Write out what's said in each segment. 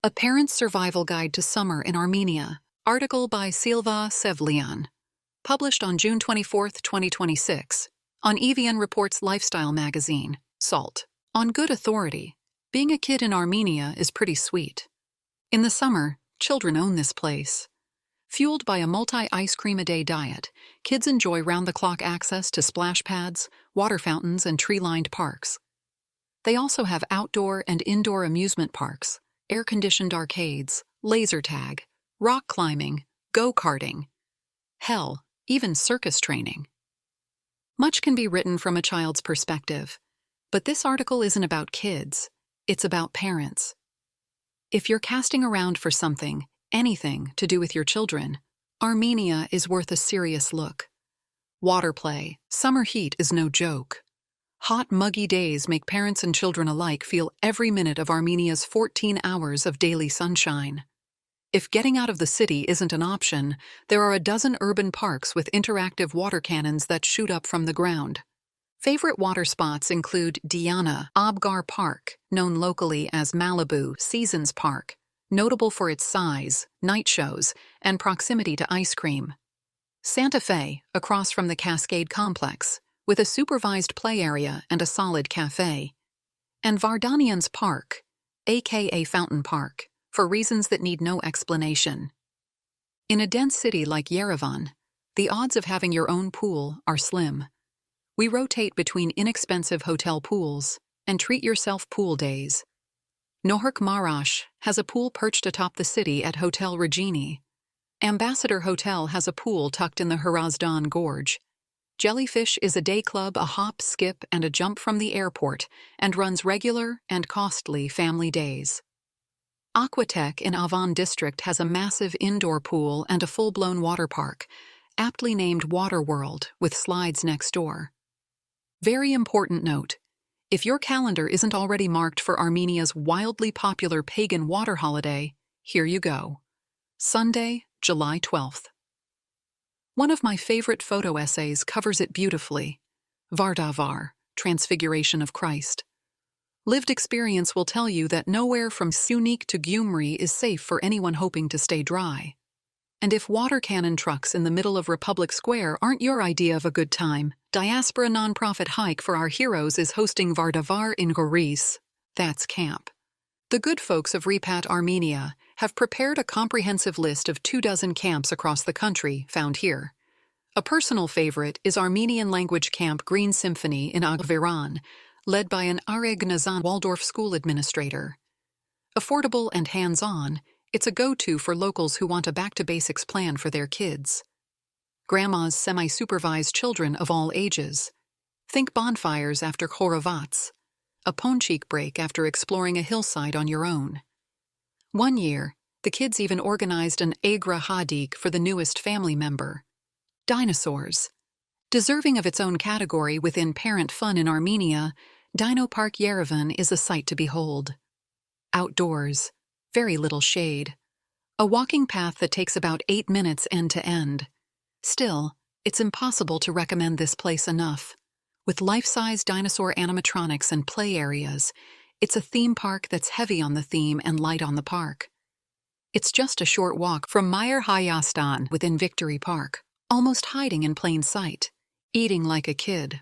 A Parent's Survival Guide to Summer in Armenia, article by Silva Sevlian, published on June 24, 2026, on Evian Reports Lifestyle magazine, SALT. On good authority, being a kid in Armenia is pretty sweet. In the summer, children own this place. Fueled by a multi-ice cream a day diet, kids enjoy round-the-clock access to splash pads, water fountains, and tree-lined parks. They also have outdoor and indoor amusement parks, air-conditioned arcades, laser tag, rock climbing, go-karting. Hell, even circus training. Much can be written from a child's perspective, but this article isn't about kids, it's about parents. If you're casting around for something, anything to do with your children, Armenia is worth a serious look. Water play, summer heat is no joke. Hot, muggy days make parents and children alike feel every minute of Armenia's 14 hours of daily sunshine. If getting out of the city isn't an option, there are a dozen urban parks with interactive water cannons that shoot up from the ground. Favorite water spots include Diana Abgar Park, known locally as Malibu Seasons Park, notable for its size, night shows, and proximity to ice cream. Santa Fe, across from the Cascade Complex, with a supervised play area and a solid cafe. And Vardanians Park, aka Fountain Park, for reasons that need no explanation. In a dense city like Yerevan, the odds of having your own pool are slim. We rotate between inexpensive hotel pools and treat-yourself pool days. Nohurk Marash has a pool perched atop the city at Hotel Regini. Ambassador Hotel has a pool tucked in the Hrazdan Gorge. Jellyfish is a day club, a hop, skip, and a jump from the airport, and runs regular and costly family days. Aquatech in Avan District has a massive indoor pool and a full-blown water park, aptly named Water World, with slides next door. Very important note, if your calendar isn't already marked for Armenia's wildly popular pagan water holiday, here you go. Sunday, July 12th. One of my favorite photo essays covers it beautifully. Vardavar, Transfiguration of Christ. Lived experience will tell you that nowhere from Sunik to Gyumri is safe for anyone hoping to stay dry. And if water cannon trucks in the middle of Republic Square aren't your idea of a good time, Diaspora nonprofit Hike for Our Heroes is hosting Vardavar in Goris. That's camp. The good folks of Repat Armenia have prepared a comprehensive list of 24 camps across the country found here. A personal favorite is Armenian-language camp Green Symphony in Agveran, led by an Areg Nazan Waldorf school administrator. Affordable and hands-on, it's a go-to for locals who want a back-to-basics plan for their kids. Grandma's semi-supervised children of all ages. Think bonfires after Khorovats, a ponchik break after exploring a hillside on your own. One year, the kids even organized an Agra Hadik for the newest family member. Dinosaurs. Deserving of its own category within parent fun in Armenia, Dino Park Yerevan is a sight to behold. Outdoors, very little shade. A walking path that takes about 8 minutes end to end. Still, it's impossible to recommend this place enough. With life-size dinosaur animatronics and play areas, it's a theme park that's heavy on the theme and light on the park. It's just a short walk from Meyer Hayastan within Victory Park, almost hiding in plain sight, eating like a kid.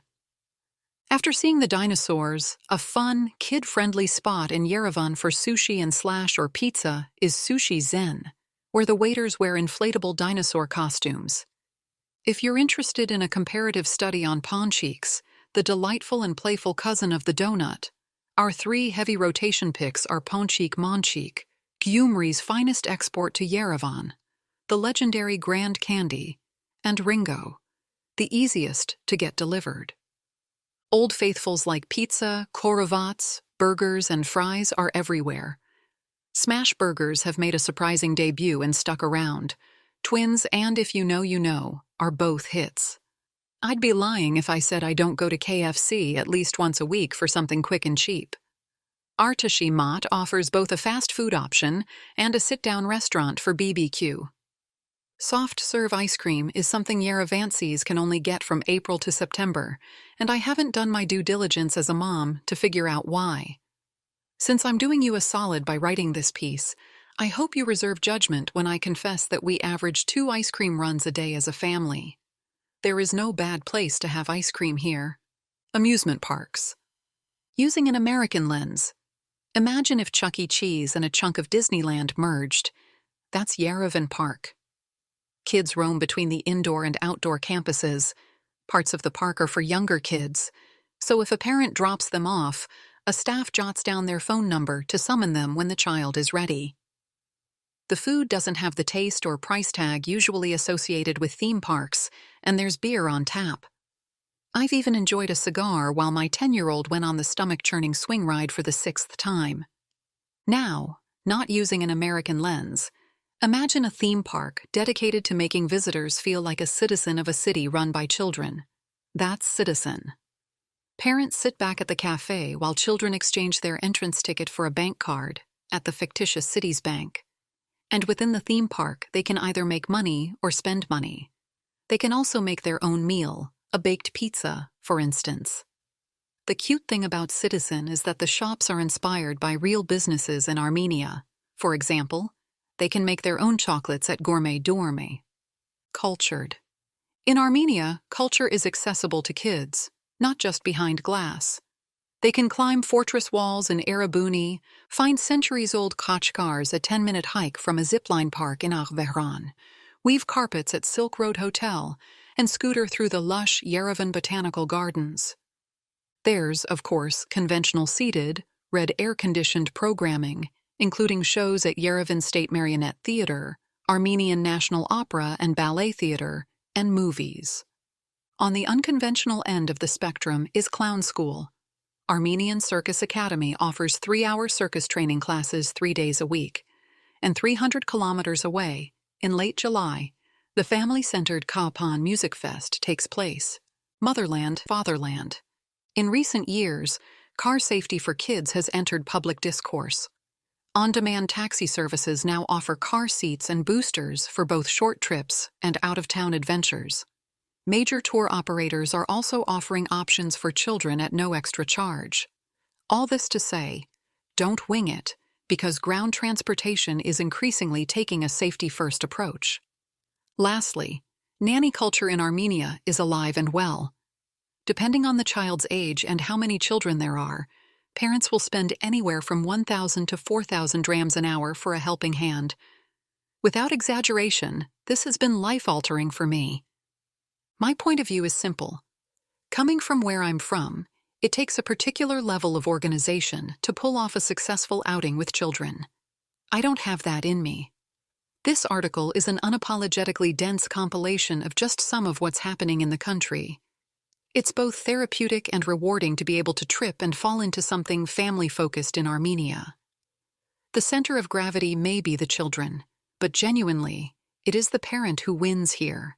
After seeing the dinosaurs, a fun, kid-friendly spot in Yerevan for sushi and slash or pizza is Sushi Zen, where the waiters wear inflatable dinosaur costumes. If you're interested in a comparative study on ponchiks, the delightful and playful cousin of the donut, our 3 heavy rotation picks are Ponchik Monchik, Gyumri's finest export to Yerevan, the legendary Grand Candy, and Ringo, the easiest to get delivered. Old faithfuls like pizza, khorovats, burgers, and fries are everywhere. Smash burgers have made a surprising debut and stuck around. Twins and If You Know, You Know are both hits. I'd be lying if I said I don't go to KFC at least once a week for something quick and cheap. Artashi Mat offers both a fast food option and a sit-down restaurant for BBQ. Soft-serve ice cream is something Yerevansis can only get from April to September, and I haven't done my due diligence as a mom to figure out why. Since I'm doing you a solid by writing this piece, I hope you reserve judgment when I confess that we average 2 ice cream runs a day as a family. There is no bad place to have ice cream here. Amusement parks. Using an American lens, imagine if Chuck E. Cheese and a chunk of Disneyland merged. That's Yerevan Park. Kids roam between the indoor and outdoor campuses. Parts of the park are for younger kids, so if a parent drops them off, a staff jots down their phone number to summon them when the child is ready. The food doesn't have the taste or price tag usually associated with theme parks, and there's beer on tap. I've even enjoyed a cigar while my 10-year-old went on the stomach-churning swing ride for the 6th time. Now, not using an American lens, imagine a theme park dedicated to making visitors feel like a citizen of a city run by children. That's Citizen. Parents sit back at the cafe while children exchange their entrance ticket for a bank card at the fictitious city's bank. And within the theme park, they can either make money or spend money. They can also make their own meal, a baked pizza, for instance. The cute thing about Citizen is that the shops are inspired by real businesses in Armenia. For example, they can make their own chocolates at Gourmet Dorme. Cultured. In Armenia, culture is accessible to kids, not just behind glass. They can climb fortress walls in Erebuni, find centuries-old Kachkars a 10-minute hike from a zipline park in Arvehran, weave carpets at Silk Road Hotel, and scooter through the lush Yerevan Botanical Gardens. There's, of course, conventional seated, red air-conditioned programming, including shows at Yerevan State Marionette Theater, Armenian National Opera and Ballet Theater, and movies. On the unconventional end of the spectrum is Clown School. Armenian Circus Academy offers 3-hour circus training classes 3 days a week. And 300 kilometers away, in late July, the family-centered Kapan Music Fest takes place. Motherland, Fatherland. In recent years, car safety for kids has entered public discourse. On-demand taxi services now offer car seats and boosters for both short trips and out-of-town adventures. Major tour operators are also offering options for children at no extra charge. All this to say, don't wing it, because ground transportation is increasingly taking a safety-first approach. Lastly, nanny culture in Armenia is alive and well. Depending on the child's age and how many children there are, parents will spend anywhere from 1,000 to 4,000 drams an hour for a helping hand. Without exaggeration, this has been life-altering for me. My point of view is simple. Coming from where I'm from, it takes a particular level of organization to pull off a successful outing with children. I don't have that in me. This article is an unapologetically dense compilation of just some of what's happening in the country. It's both therapeutic and rewarding to be able to trip and fall into something family-focused in Armenia. The center of gravity may be the children, but genuinely, it is the parent who wins here.